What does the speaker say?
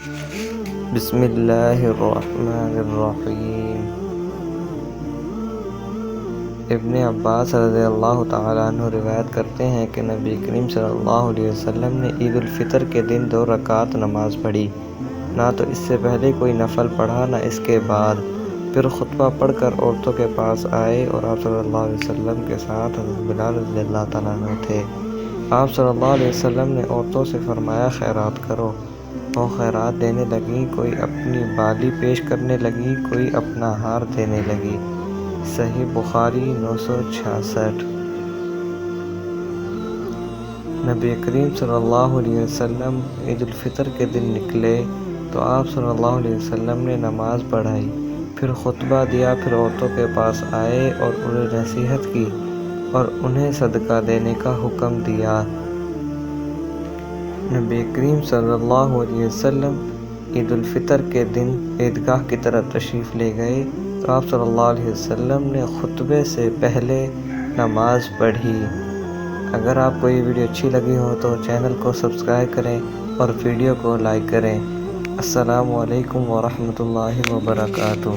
بسم اللہ الرحمن الرحیم۔ ابن عباس رضی اللہ تعالیٰ عنہ روایت کرتے ہیں کہ نبی کریم صلی اللہ علیہ وسلم نے عید الفطر کے دن 2 رکعت نماز پڑھی، نہ تو اس سے پہلے کوئی نفل پڑھا نہ اس کے بعد۔ پھر خطبہ پڑھ کر عورتوں کے پاس آئے اور آپ صلی اللہ علیہ وسلم کے ساتھ حضرت بلال رضی اللہ تعالیٰ عنہ تھے۔ آپ صلی اللہ علیہ وسلم نے عورتوں سے فرمایا، خیرات کرو۔ وہ خیرات دینے لگیں، کوئی اپنی بالی پیش کرنے لگی، کوئی اپنا ہار دینے لگی۔ صحیح بخاری 966۔ نبی کریم صلی اللہ علیہ وسلم عید الفطر کے دن نکلے تو آپ صلی اللہ علیہ وسلم نے نماز پڑھائی، پھر خطبہ دیا، پھر عورتوں کے پاس آئے اور انہیں نصیحت کی اور انہیں صدقہ دینے کا حکم دیا۔ نبی کریم صلی اللہ علیہ وسلم عید الفطر کے دن عیدگاہ کی طرف تشریف لے گئے تو آپ صلی اللہ علیہ وسلم نے خطبے سے پہلے نماز پڑھی۔ اگر آپ کو یہ ویڈیو اچھی لگی ہو تو چینل کو سبسکرائب کریں اور ویڈیو کو لائک کریں۔ السلام علیکم ورحمۃ اللہ وبرکاتہ۔